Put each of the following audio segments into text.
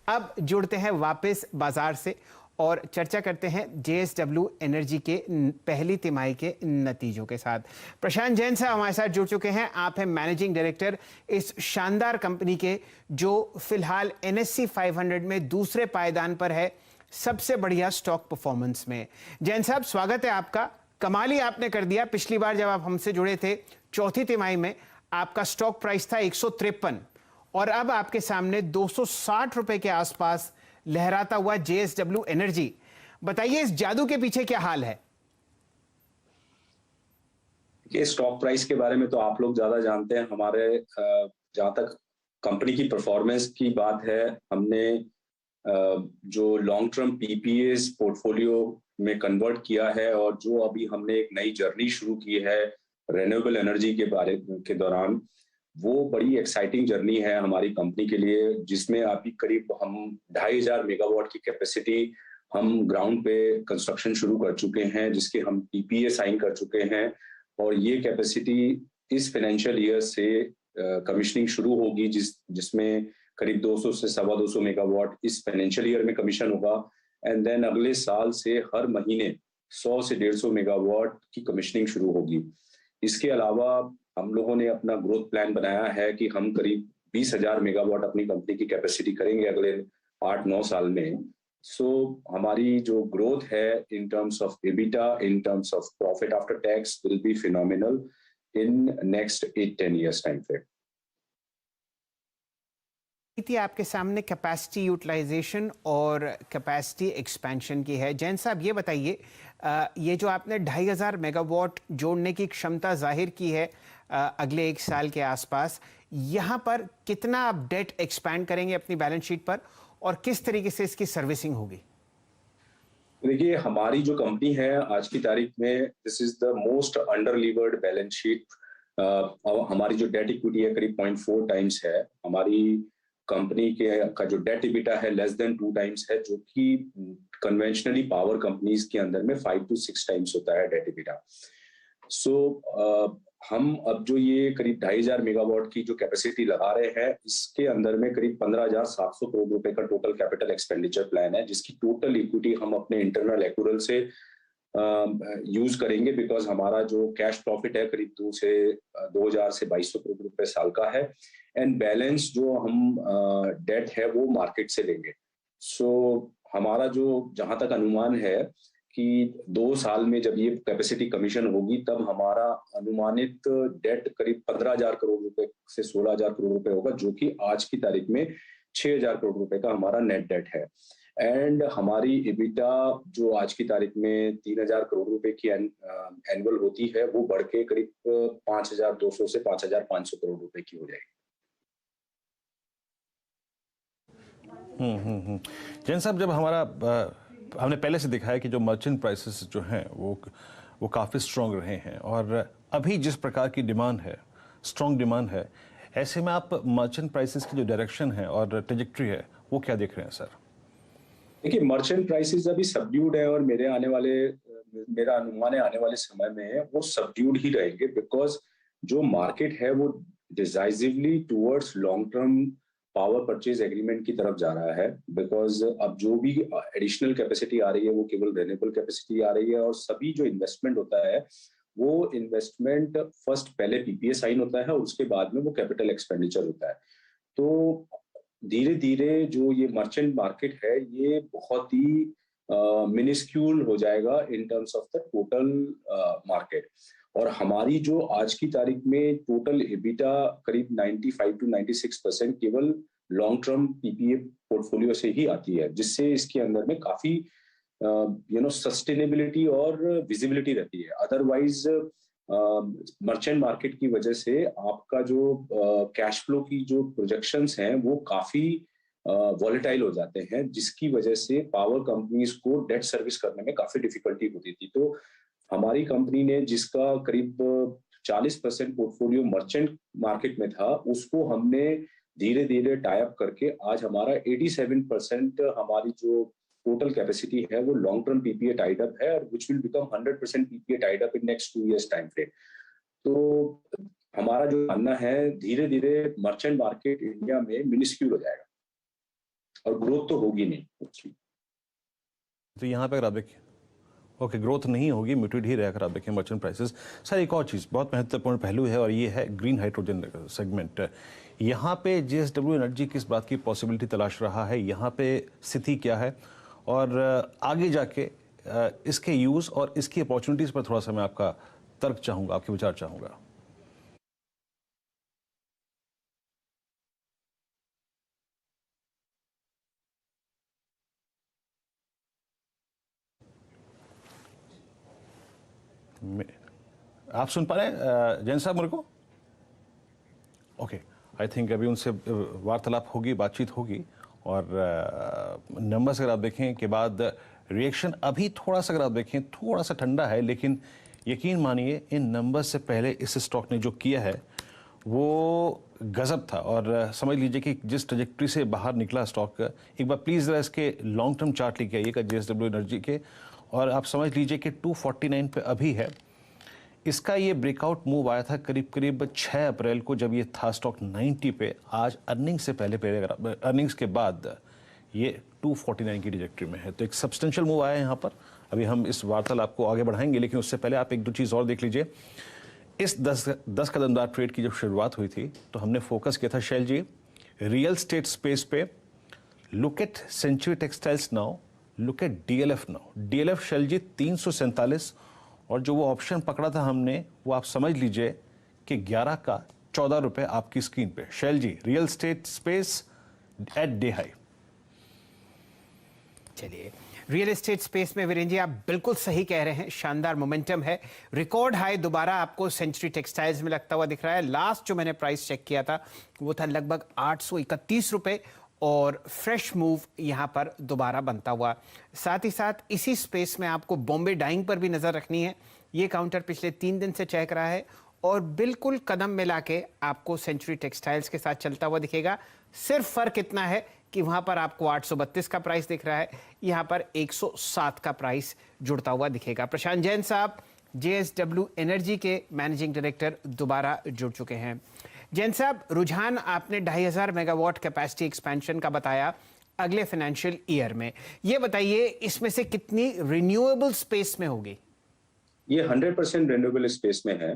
अब जुड़ते हैं वापस बाजार से और चर्चा करते हैं जेएसडब्ल्यू एनर्जी के पहली तिमाही के नतीजों के साथ। प्रशांत जैन साहब हमारे साथ जुड़ चुके हैं। आप हैं मैनेजिंग डायरेक्टर इस शानदार कंपनी के, जो फिलहाल एनएससी 500 में दूसरे पायदान पर है, सबसे बढ़िया स्टॉक परफॉर्मेंस में। जैन साहब, स्वागत है आपका। कमाल ही आपने कर दिया। पिछली बार जब आप हमसे जुड़े थे चौथी तिमाही में, आपका स्टॉक प्राइस था 153 और अब आपके सामने 260 रुपए के आसपास लहराता हुआ जेएसडब्ल्यू एनर्जी। बताइए, इस जादू के पीछे क्या हाल है? ये स्टॉक प्राइस के बारे में तो आप लोग ज्यादा जानते हैं। हमारे जहां तक कंपनी की परफॉर्मेंस की बात है, हमने जो लॉन्ग टर्म पीपीएस पोर्टफोलियो में कन्वर्ट किया है और जो अभी हमने एक नई जर्नी शुरू की है रिन्यूएबल एनर्जी के बारे के दौरान, वो बड़ी एक्साइटिंग जर्नी है हमारी कंपनी के लिए, जिसमें अभी करीब हम 2500 मेगावाट की कैपेसिटी हम ग्राउंड पे कंस्ट्रक्शन शुरू कर चुके हैं, जिसके हम पीपीए साइन कर चुके हैं। और ये कैपेसिटी इस फाइनेंशियल ईयर से कमिशनिंग शुरू होगी, जिसमें करीब 200 से 250 मेगावाट इस फाइनेंशियल ईयर में कमीशन होगा। एंड देन अगले साल से हर महीने 100 से 150 मेगावाट की कमिशनिंग शुरू होगी। इसके अलावा हम लोगों ने अपना ग्रोथ प्लान बनाया है कि हम करीब 20,000 मेगावाट अपनी कंपनी की कैपेसिटी करेंगे अगले 8-9 साल में। हमारी जो ग्रोथ है in terms of EBITDA, in terms of profit after tax will be phenomenal in next 8-10 years time frame. आपके सामने कैपेसिटी यूटिलाइजेशन और कैपेसिटी एक्सपेंशन की है। जैन साहब, ये बताइए, ये जो आपने 2500 मेगावाट जोड़ने की क्षमता जाहिर की है अगले 1 साल के आसपास, यहाँ पर कितना आप डेट एक्सपैंड करेंगे अपनी बैलेंस शीट पर और किस तरीके से इसकी सर्विसिंग होगी? देखिए, हमारी जो कंपनी है आज की तारीख में, this is the most under levered balance sheet. और हमारी जो डेट इक्विटी है करीब 0.4 टाइम्स है। हमारी कंपनी का जो डेट इबिटा है लेस देन 2 टाइम्स है, जो कि कन्वेंशनली पावर कंपनीज के अंदर में 5 to 6 टाइम्स होता है डेट इबिटा। हम अब जो ये करीब 2500 मेगावाट की जो कैपेसिटी लगा रहे हैं, इसके अंदर में करीब 15,700 करोड़ रुपए का टोटल कैपिटल एक्सपेंडिचर प्लान है, जिसकी टोटल इक्विटी हम अपने इंटरनल एक्यूरल से यूज करेंगे, बिकॉज हमारा जो कैश प्रॉफिट है करीब 2,000 से 2,200 करोड़ रुपए साल का है। एंड बैलेंस जो हम डेट है वो मार्केट से लेंगे। हमारा जो जहां तक अनुमान है कि 2 साल में जब ये कैपेसिटी कमीशन होगी, तब हमारा अनुमानित डेट करीब 15,000 करोड़ रुपए से 16,000 करोड़ रुपए होगा, जो कि आज की तारीख में 6,000 करोड़ रुपए का हमारा नेट डेट है। एंड हमारी एबिटा जो आज की तारीख में 3,000 करोड़ रुपए की एनुअल होती है, वो बढ़ के करीब 5,200 से 5,500 करोड़ रुपए की हो जाएगी। जैन साहब, जब हमने पहले से देखा है कि जो मर्चेंट प्राइसेस जो हैं वो काफ़ी स्ट्रॉन्ग रहे हैं और अभी जिस प्रकार की डिमांड है, स्ट्रॉन्ग डिमांड है, ऐसे में आप मर्चेंट प्राइसेस की जो डायरेक्शन है और ट्रेजेक्ट्री है वो क्या देख रहे हैं सर? देखिए, मर्चेंट प्राइसेस अभी सबड्यूड है और मेरा अनुमान है आने वाले समय में वो सबड्यूड ही रहेंगे, बिकॉज जो मार्केट है वो decisively towards long term power purchase agreement की तरफ जा रहा है। बिकॉज अब जो भी एडिशनल कैपेसिटी आ रही है वो केवल रिन्यूएबल कैपेसिटी आ रही है, और सभी जो इन्वेस्टमेंट होता है वो इन्वेस्टमेंट फर्स्ट पहले पीपीए साइन होता है और उसके बाद में वो कैपिटल एक्सपेंडिचर होता है। तो धीरे धीरे जो ये मर्चेंट मार्केट है ये बहुत ही मिनिस्क्यूल हो जाएगा in terms of the total market. और हमारी जो आज की तारीख में टोटल एबिटा करीब 95 to 96% केवल लॉन्ग टर्म पीपीए पोर्टफोलियो से ही आती है, जिससे इसके अंदर में काफी सस्टेनेबिलिटी और विजिबिलिटी रहती है। अदरवाइज मर्चेंट मार्केट की वजह से आपका जो कैश फ्लो की जो प्रोजेक्शंस हैं वो काफी वॉलेटाइल हो जाते हैं, जिसकी वजह से पावर कंपनीज को डेट सर्विस करने में काफी डिफिकल्टी होती थी। तो हमारी कंपनी ने, जिसका करीब 40% पोर्टफोलियो मर्चेंट मार्केट में था, उसको हमने धीरे धीरे टाई अप करके आज हमारा 87% हमारी जो टोटल कैपेसिटी है वो long term PPA tied up है, और which will become 100% PPA tied up in next 2 years time frame. तो हमारा जो मानना है, धीरे धीरे मर्चेंट मार्केट इंडिया में मिनिस्क्यूल हो जाएगा। और ग्रोथ तो होगी नहीं उसकी। तो यहाँ पे अगर आप देखिए, ओके, ग्रोथ नहीं होगी, म्यूटेड ही रहेगा। आप देखें मर्चेंट प्राइसेस। सर एक और चीज़ बहुत महत्वपूर्ण पहलू है और ये है ग्रीन हाइड्रोजन सेगमेंट। यहाँ पे जेएसडब्ल्यू एनर्जी किस बात की पॉसिबिलिटी तलाश रहा है, यहाँ पे स्थिति क्या है, और आगे जाके इसके यूज़ और इसकी अपॉर्चुनिटीज़ पर थोड़ा सा मैं आपका तर्क चाहूँगा, आपके विचार चाहूँगा। आप सुन पा रहे हैं जैन साहब मेरे को? ओके, आई थिंक अभी उनसे वार्तालाप होगी, बातचीत होगी, और नंबर्स अगर आप देखें के बाद रिएक्शन अभी थोड़ा सा अगर आप देखें थोड़ा सा ठंडा है, लेकिन यकीन मानिए इन नंबर्स से पहले इस स्टॉक ने जो किया है वो गजब था। और समझ लीजिए कि जिस ट्रजेक्ट्री से बाहर निकला स्टॉक, एक बार प्लीज़ ज़रा इसके लॉन्ग टर्म चार्ट लेके आइएगा जेएसडब्ल्यू एनर्जी के, और आप समझ लीजिए कि 249 पे अभी है। इसका ये ब्रेकआउट मूव आया था करीब करीब 6 अप्रैल को, जब ये था स्टॉक 90 पे। आज अर्निंग्स से पहले अर्निंग्स के बाद ये 249 की ट्रजेक्टरी में है, तो एक सब्सटेंशियल मूव आया है यहाँ पर। अभी हम इस वार्तालाप को आगे बढ़ाएंगे, लेकिन उससे पहले आप एक दो चीज़ और देख लीजिए। इस 10 कदमदार ट्रेड की जब शुरुआत हुई थी तो हमने फोकस किया था Shail ji real estate space पे। Look at Century Textiles now, look at DLF now. DLF Shail ji 347, और जो वो ऑप्शन पकड़ा था हमने वो आप समझ लीजिए कि 11 का 14 रुपए आपकी स्क्रीन पे। Shail ji real estate space at day high. चलिए, रियल एस्टेट स्पेस में वीरेंद्र जी आप बिल्कुल सही कह रहे हैं, शानदार मोमेंटम है। रिकॉर्ड हाई दोबारा आपको सेंचुरी टेक्सटाइल्स में लगता हुआ दिख रहा है। लास्ट जो मैंने प्राइस चेक किया था वो था लगभग 831 रुपए, और फ्रेश मूव यहां पर दोबारा बनता हुआ। साथ ही साथ इसी स्पेस में आपको बॉम्बे डाइंग पर भी नजर रखनी है। ये काउंटर पिछले 3 दिन से चेक रहा है और बिल्कुल कदम मिला के आपको सेंचुरी टेक्सटाइल्स के साथ चलता हुआ दिखेगा। सिर्फ फर्क इतना है कि वहां पर आपको 832 का प्राइस दिख रहा है, यहां पर 107 का प्राइस जुड़ता हुआ दिखेगा। प्रशांत जैन साहब जेएसडब्ल्यू एनर्जी के मैनेजिंग डायरेक्टर दोबारा जुड़ चुके हैं। जैन साहब, रुझान आपने 2500 मेगावाट कैपेसिटी एक्सपेंशन का बताया अगले फाइनेंशियल ईयर में। ये बताइए इसमें से कितनी रिन्यूएबल स्पेस में होगी? ये 100% रिन्यूएबल स्पेस में है,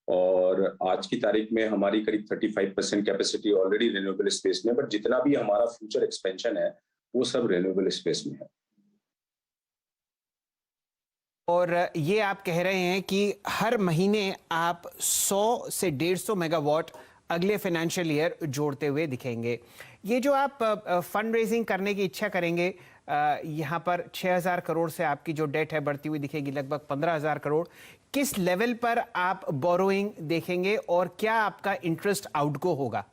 और आज की तारीख में हमारी करीब 35% कैपेसिटी ऑलरेडी रिन्यूएबल स्पेस में, बट जितना भी हमारा फ्यूचर एक्सपेंशन है वो सब रिन्यूएबल स्पेस में है। और ये आप कह रहे हैं कि हर महीने आप 100 से 150 मेगावाट अगले फाइनेंशियल ईयर जोड़ते हुए दिखेंगे। ये जो आप फंड रेजिंग करने की इच्छा करेंगे, यहाँ पर 6000 करोड़ से आपकी जो डेट है बढ़ती हुई दिखेगी लगभग 15000 करोड़। किस लेवल पर आप बोरोइंग देखेंगे और क्या आपका इंटरेस्ट आउटगो होगा?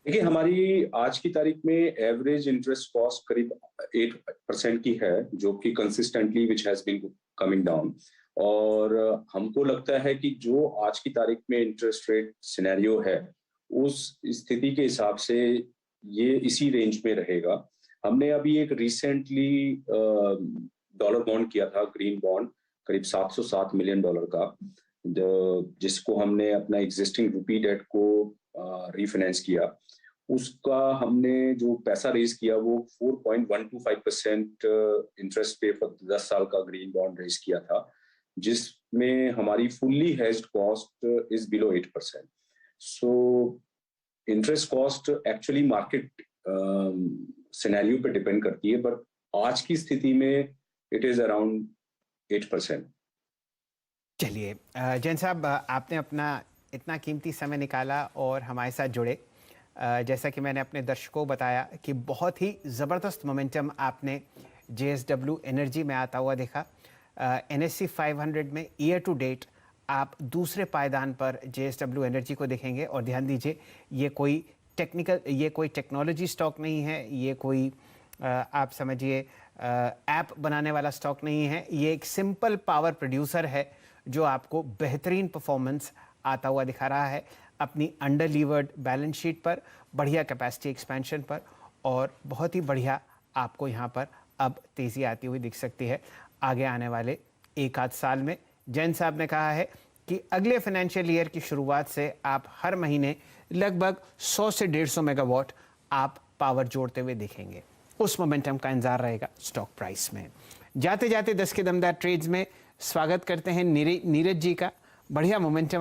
देखिए, हमारी आज की तारीख में एवरेज इंटरेस्ट कॉस्ट करीब 8% की है, जो कि consistently which has been coming down. और हमको लगता है कि जो आज की तारीख में इंटरेस्ट रेट सिनेरियो है उस स्थिति के हिसाब से ये इसी रेंज में रहेगा। हमने अभी एक रिसेंटली डॉलर बॉन्ड किया था, ग्रीन बॉन्ड, करीब $707 मिलियन का, जिसको हमने अपना एग्जिस्टिंग रुपी डेट को रीफाइनेंस किया। उसका हमने जो पैसा रेज किया वो 4.125% इंटरेस्ट पे पर 10 साल का ग्रीन बॉन्ड रेज किया था, जिसमें हमारी fully hedged cost is below 8%। So interest cost actually market scenario पे डिपेंड करती है, बट आज की स्थिति में इट इज अराउंड 8%। चलिए जैन साहब, आपने अपना इतना कीमती समय निकाला और हमारे साथ जुड़े। जैसा कि मैंने अपने दर्शकों को बताया कि बहुत ही ज़बरदस्त मोमेंटम आपने जेएसडब्ल्यू एनर्जी में आता हुआ देखा। NSE 500 में ईयर टू डेट आप दूसरे पायदान पर जेएसडब्ल्यू एनर्जी को देखेंगे। और ध्यान दीजिए, ये कोई टेक्नोलॉजी स्टॉक नहीं है, ये कोई आप समझिए ऐप बनाने वाला स्टॉक नहीं है। ये एक सिंपल पावर प्रोड्यूसर है जो आपको बेहतरीन परफॉर्मेंस आता हुआ दिखा रहा है अपनी अंडर लीवर्ड बैलेंस शीट पर, बढ़िया कैपेसिटी एक्सपेंशन पर, और बहुत ही बढ़िया आपको यहाँ पर अब तेज़ी आती हुई दिख सकती है आगे आने वाले 1 आध साल में। जैन साहब ने कहा है कि अगले फाइनेंशियल ईयर की शुरुआत से आप हर महीने लगभग 100 से 150 मेगावाट आप पावर जोड़ते हुए दिखेंगे। उस मोमेंटम का इंतजार रहेगा स्टॉक प्राइस में। जाते जाते 10 के दमदार ट्रेड्स में स्वागत करते हैं नीरज जी का। बढ़िया मोमेंटम